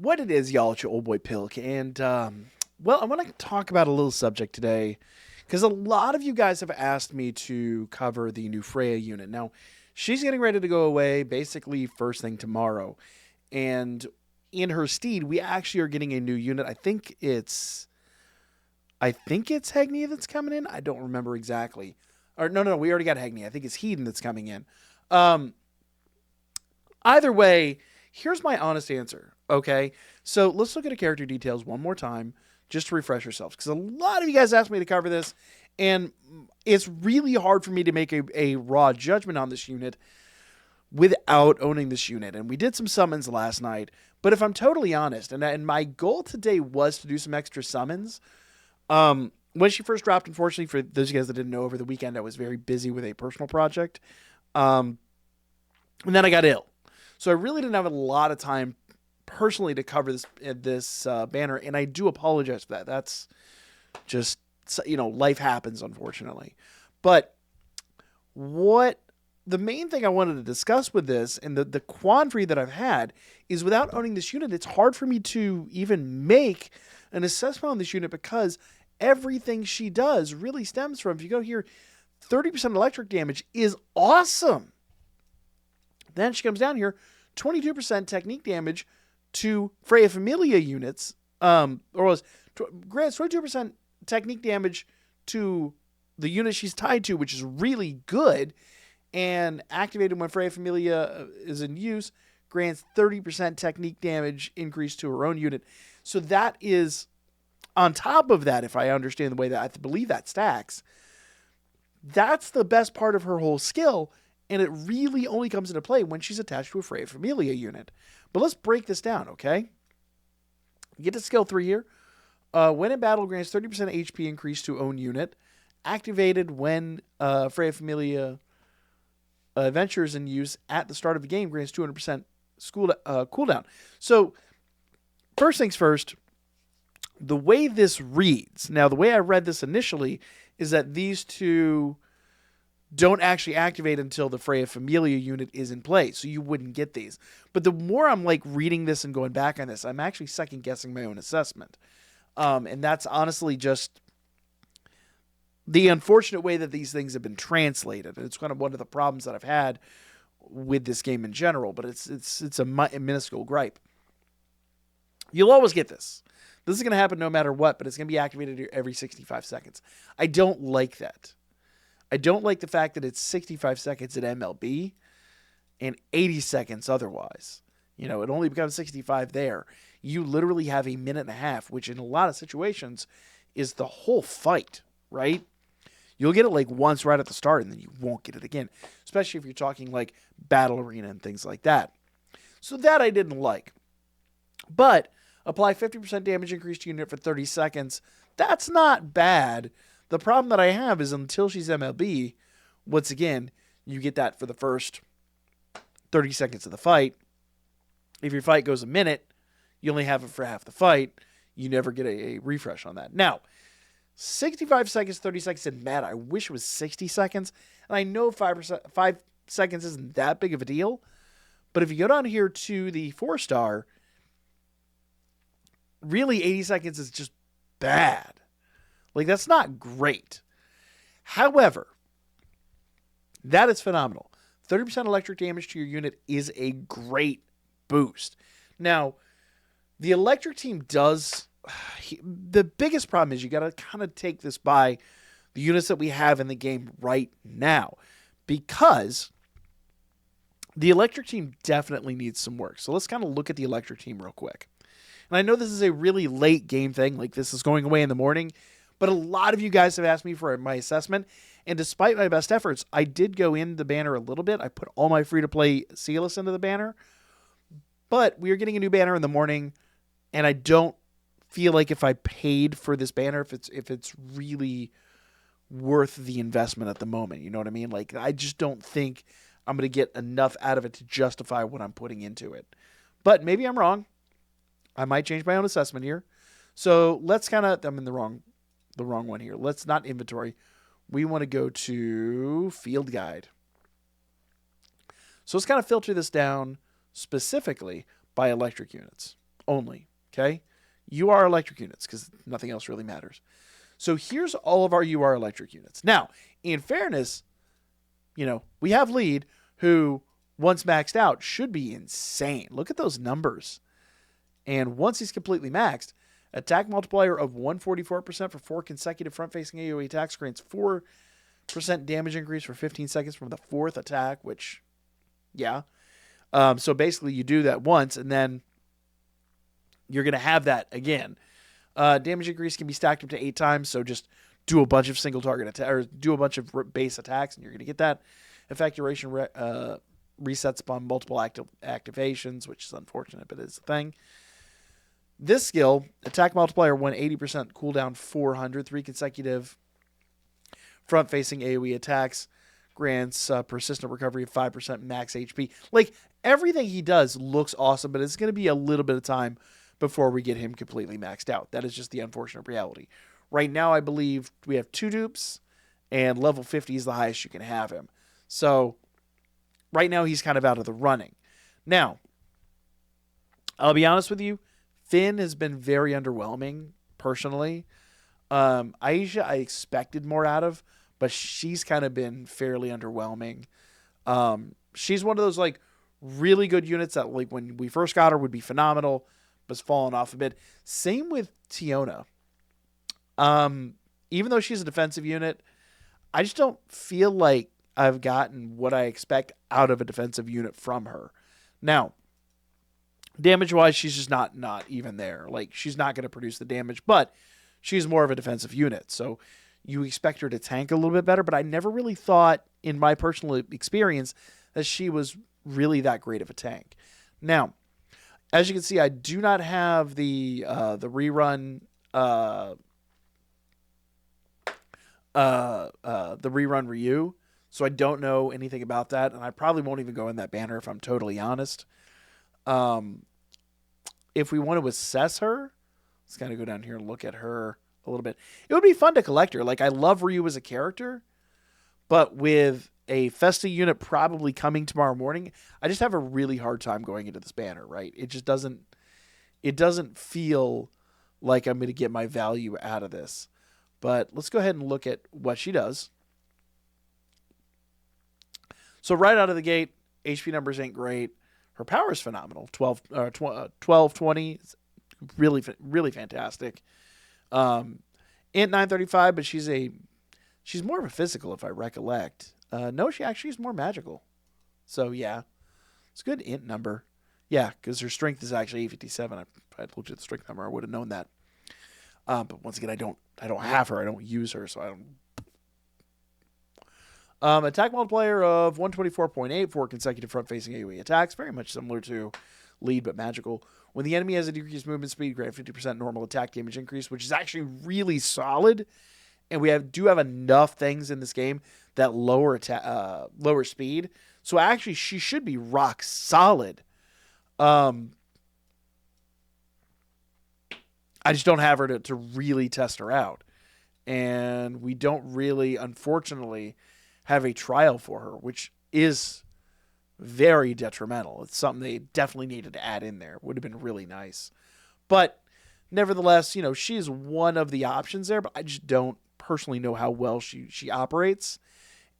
What it is, y'all, it's your old boy Pilk. And, well, I want to talk about a little subject today because a lot of you guys have asked me to cover the new Freya unit. Now, she's getting ready to go away basically first thing tomorrow. And in her steed, we actually are getting a new unit. I think it's Hegnia that's coming in. I don't remember exactly. Or no, we already got Hegnia. I think it's Hedon that's coming in. Um, Either way, here's my honest answer. Okay, so let's look at the character details one more time, just to refresh yourselves, because a lot of you guys asked me to cover this, and it's really hard for me to make a raw judgment on this unit without owning this unit. And we did some summons last night, but if I'm totally honest, and my goal today was to do some extra summons. When she first dropped, unfortunately, for those of you guys that didn't know, over the weekend I was very busy with a personal project, and then I got ill. So I really didn't have a lot of time personally to cover this banner, and I do apologize for that. That's just, life happens, unfortunately. But what the main thing I wanted to discuss with this, and the quandary that I've had, is without owning this unit, it's hard for me to even make an assessment on this unit because everything she does really stems from, if you go here, 30% electric damage is awesome. Then she comes down here, 22% technique damage to Freya Familia units, grants 22% technique damage to the unit she's tied to, which is really good, and activated when Freya Familia is in use, grants 30% technique damage increase to her own unit. So that is, on top of that, if I understand the way that I believe that stacks, that's the best part of her whole skill. And it really only comes into play when she's attached to a Freya Familia unit. But let's break this down, okay? Get to skill 3 here. When in battle, grants 30% HP increase to own unit. Activated when Freya Familia Adventure is in use at the start of the game, grants 200% cooldown. So, first things first, the way this reads, now the way I read this initially is that these two don't actually activate until the Freya Familia unit is in place, so you wouldn't get these. But the more I'm reading this and going back on this, I'm actually second guessing my own assessment. And that's honestly just the unfortunate way that these things have been translated. And it's kind of one of the problems that I've had with this game in general, but it's a minuscule gripe. You'll always get this. This is going to happen no matter what, but it's going to be activated every 65 seconds. I don't like that. I don't like the fact that it's 65 seconds at MLB and 80 seconds otherwise. It only becomes 65 there. You literally have a minute and a half, which in a lot of situations is the whole fight, right? You'll get it once right at the start, and then you won't get it again, especially if you're talking Battle Arena and things like that. So that I didn't like. But apply 50% damage increase to unit for 30 seconds. That's not bad. The problem that I have is until she's MLB, once again, you get that for the first 30 seconds of the fight. If your fight goes a minute, you only have it for half the fight. You never get a refresh on that. Now, 65 seconds, 30 seconds isn't bad. I wish it was 60 seconds. And I know 5 seconds isn't that big of a deal. But if you go down here to the 4-star, really 80 seconds is just bad. That's not great. However, that is phenomenal. 30% electric damage to your unit is a great boost. Now, the electric team does... The biggest problem is you got to kind of take this by the units that we have in the game right now, because the electric team definitely needs some work. So let's kind of look at the electric team real quick. And I know this is a really late game thing, this is going away in the morning, but a lot of you guys have asked me for my assessment, and despite my best efforts, I did go in the banner a little bit. I put all my free-to-play Sealess into the banner, but we are getting a new banner in the morning, and I don't feel like if I paid for this banner, if it's really worth the investment at the moment. You know what I mean? I just don't think I'm going to get enough out of it to justify what I'm putting into it. But maybe I'm wrong. I might change my own assessment here. So let's I'm in the wrong one here. Let's not inventory. We want to go to field guide. So let's kind of filter this down specifically by electric units. only, okay? UR electric units, because nothing else really matters. So here's all of our UR electric units. Now, in fairness, we have lead, who, once maxed out, should be insane. Look at those numbers. And once he's completely maxed, attack multiplier of 144% for 4 consecutive front-facing AoE attacks grants 4% damage increase for 15 seconds from the 4th attack, which, yeah. So basically you do that once, and then you're going to have that again. Damage increase can be stacked up to 8 times, so just do a bunch of single target attacks, or do a bunch of base attacks, and you're going to get that. Effect duration resets upon multiple activations, which is unfortunate, but it's a thing. This skill, attack multiplier 180%, cooldown 400, 3 consecutive front-facing AoE attacks, grants persistent recovery of 5% max HP. Like, everything he does looks awesome, but it's going to be a little bit of time before we get him completely maxed out. That is just the unfortunate reality. Right now, I believe we have 2 dupes, and level 50 is the highest you can have him. So, right now, he's kind of out of the running. Now, I'll be honest with you, Finn has been very underwhelming, personally. Aisha, I expected more out of, but she's kind of been fairly underwhelming. She's one of those, like, really good units that, like, when we first got her would be phenomenal, but's fallen off a bit. Same with Tiona. Even though she's a defensive unit, I just don't feel like I've gotten what I expect out of a defensive unit from her. Now, damage-wise, she's just not even there. Like, she's not going to produce the damage, but she's more of a defensive unit. So you expect her to tank a little bit better, but I never really thought, in my personal experience, that she was really that great of a tank. Now, as you can see, I do not have the rerun Ryu, so I don't know anything about that, and I probably won't even go in that banner if I'm totally honest. If we want to assess her, let's kind of go down here and look at her a little bit. It would be fun to collect her. Like, I love Ryu as a character, but with a Festa unit probably coming tomorrow morning, I just have a really hard time going into this banner, right? It just doesn't feel like I'm going to get my value out of this. But let's go ahead and look at what she does. So right out of the gate, HP numbers ain't great. Her power is phenomenal. 1220, really, really fantastic. Int 935, but she's more of a physical, if I recollect. No, she actually is more magical. So yeah, it's a good int number. Yeah, because her strength is actually 857. If I had looked at the strength number, I would have known that. But once again, I don't have her. I don't use her, so I don't. Attack multiplier of 124.8 for consecutive front-facing AoE attacks, very much similar to lead, but magical. When the enemy has a decreased movement speed, grant 50% normal attack damage increase, which is actually really solid. And we do have enough things in this game that lower speed. So actually, she should be rock solid. I just don't have her to really test her out. And we don't really, unfortunately, have a trial for her, which is very detrimental. It's something they definitely needed to add in there. Would have been really nice. But nevertheless, she's one of the options there, but I just don't personally know how well she operates.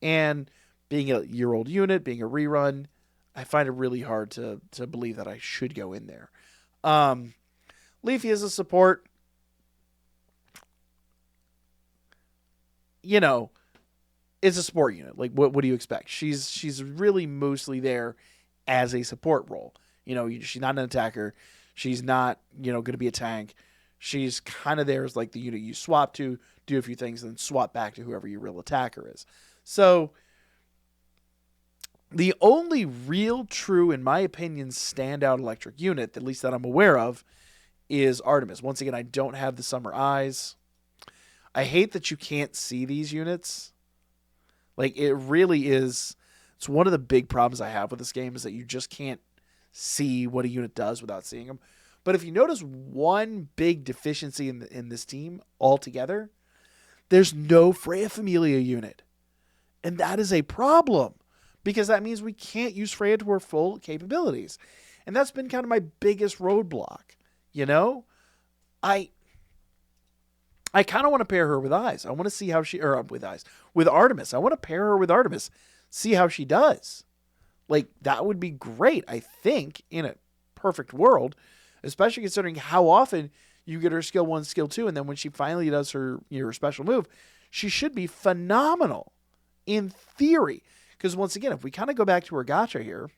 And being a year-old unit, being a rerun, I find it really hard to believe that I should go in there. Leafy as a support, it's a support unit. Like, what do you expect? She's really mostly there as a support role. She's not an attacker. She's not, going to be a tank. She's kind of there as like the unit you swap to, do a few things, and then swap back to whoever your real attacker is. So the only real true, in my opinion, standout electric unit, at least that I'm aware of, is Artemis. Once again, I don't have the summer eyes. I hate that you can't see these units. Like, it really is. It's one of the big problems I have with this game is that you just can't see what a unit does without seeing them. But if you notice one big deficiency in this team altogether, there's no Freya Familia unit. And that is a problem, because that means we can't use Freya to her full capabilities. And that's been kind of my biggest roadblock. You know, I kind of want to pair her with Eyes. I want to see how she, or with Eyes, with Artemis. I want to pair her with Artemis, see how she does. Like, that would be great, I think, in a perfect world, especially considering how often you get her skill 1, skill 2, and then when she finally does her special move, she should be phenomenal in theory. Because once again, if we kind of go back to her gacha here,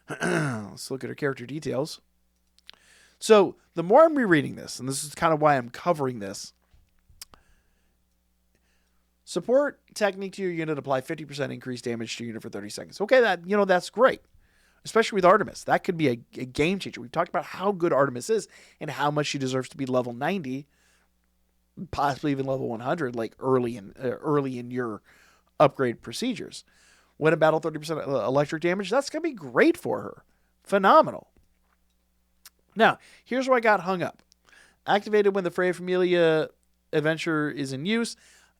let's look at her character details. So the more I'm rereading this, and this is kind of why I'm covering this, support technique to your unit, apply 50% increased damage to your unit for 30 seconds. Okay, that's great. Especially with Artemis. That could be a game changer. We've talked about how good Artemis is and how much she deserves to be level 90, possibly even level 100, like early in your upgrade procedures. Win a battle 30% electric damage. That's going to be great for her. Phenomenal. Now, here's where I got hung up. Activated when the Freya Familia adventure is in use.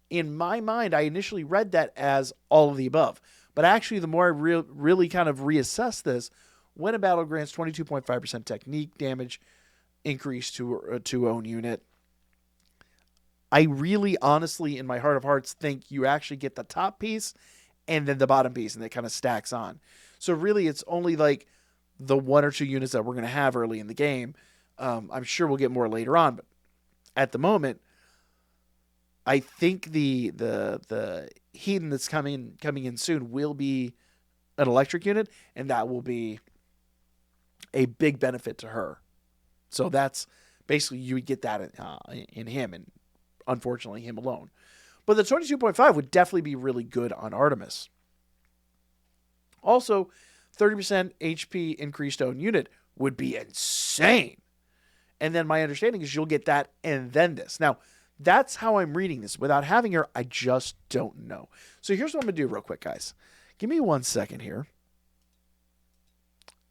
In my mind, I initially read that as all of the above. But actually, the more I really kind of reassess this, when a battle grants 22.5% technique damage increase to own unit, I really, honestly, in my heart of hearts, think you actually get the top piece and then the bottom piece, and it kind of stacks on. So really, it's only like the 1 or 2 units that we're going to have early in the game. I'm sure we'll get more later on, but at the moment, I think the Hedon that's coming in soon will be an electric unit, and that will be a big benefit to her. So that's basically, you would get that in him, and unfortunately him alone. But the 22.5 would definitely be really good on Artemis. Also, 30% HP increased own unit would be insane. And then my understanding is you'll get that and then this. Now, that's how I'm reading this. Without having her, I just don't know. So here's what I'm going to do real quick, guys. Give me 1 second here.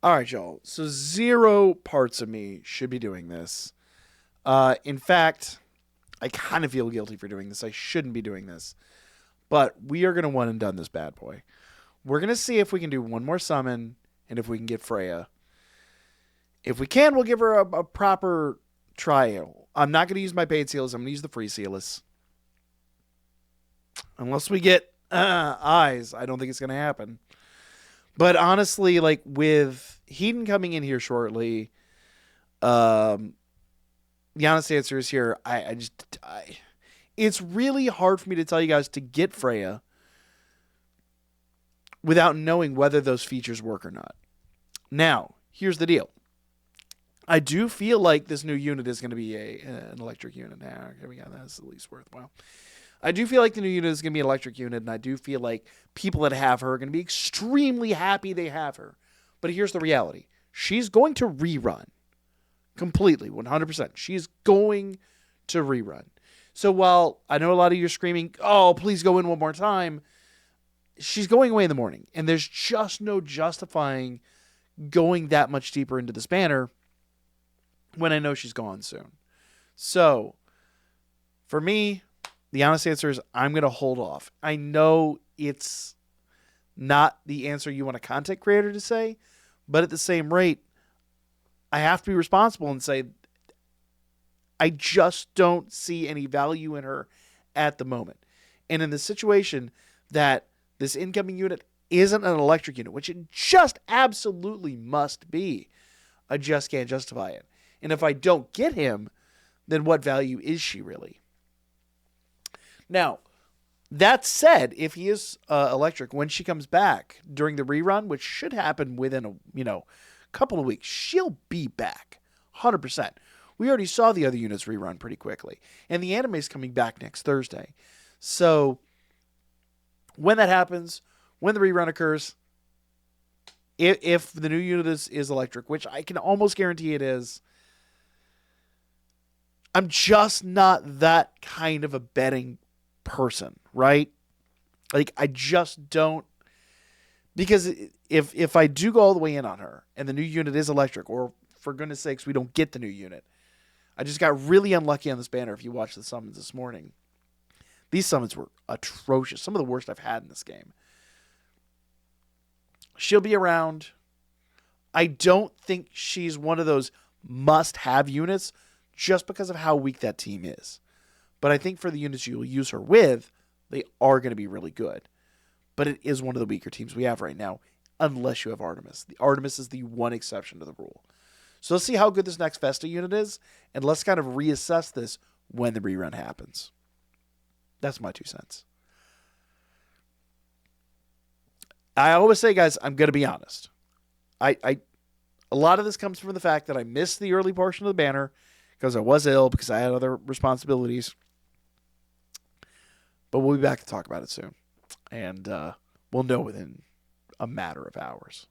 All right, y'all. So 0 parts of me should be doing this. In fact, I kind of feel guilty for doing this. I shouldn't be doing this. But we are going to one and done this bad boy. We're going to see if we can do one more summon and if we can get Freya. If we can, we'll give her a proper trial. I'm not going to use my paid seals. I'm going to use the free sealers. Unless we get Eyes, I don't think it's going to happen. But honestly, like with Hedon coming in here shortly, the honest answer is here. It's really hard for me to tell you guys to get Freya without knowing whether those features work or not. Now, here's the deal. I do feel like this new unit is going to be an electric unit. Now, okay, we got that's at least worthwhile. I do feel like the new unit is going to be an electric unit, and I do feel like people that have her are going to be extremely happy they have her. But here's the reality. She's going to rerun. Completely, 100%. She's going to rerun. So while I know a lot of you are screaming, oh, please go in one more time, she's going away in the morning. And there's just no justifying going that much deeper into this banner when I know she's gone soon. So, for me, the honest answer is I'm going to hold off. I know it's not the answer you want a content creator to say, but at the same rate, I have to be responsible and say, I just don't see any value in her at the moment. And in the situation that this incoming unit isn't an electric unit, which it just absolutely must be, I just can't justify it. And if I don't get him, then what value is she really? Now, that said, if he is electric, when she comes back during the rerun, which should happen within a couple of weeks, she'll be back 100%. We already saw the other units rerun pretty quickly. And the anime is coming back next Thursday. So when that happens, when the rerun occurs, if the new unit is electric, which I can almost guarantee it is, I'm just not that kind of a betting person, right? Like, I just don't, because if I do go all the way in on her and the new unit is electric, or for goodness sakes, we don't get the new unit. I just got really unlucky on this banner. If you watched the summons this morning, these summons were atrocious. Some of the worst I've had in this game. She'll be around. I don't think she's one of those must-have units just because of how weak that team is. But I think for the units you'll use her with, they are going to be really good. But it is one of the weaker teams we have right now, unless you have Artemis. The Artemis is the one exception to the rule. So let's see how good this next Festa unit is, and let's kind of reassess this when the rerun happens. That's my 2 cents. I always say, guys, I'm going to be honest. A lot of this comes from the fact that I missed the early portion of the banner because I was ill, because I had other responsibilities. But we'll be back to talk about it soon. And we'll know within a matter of hours.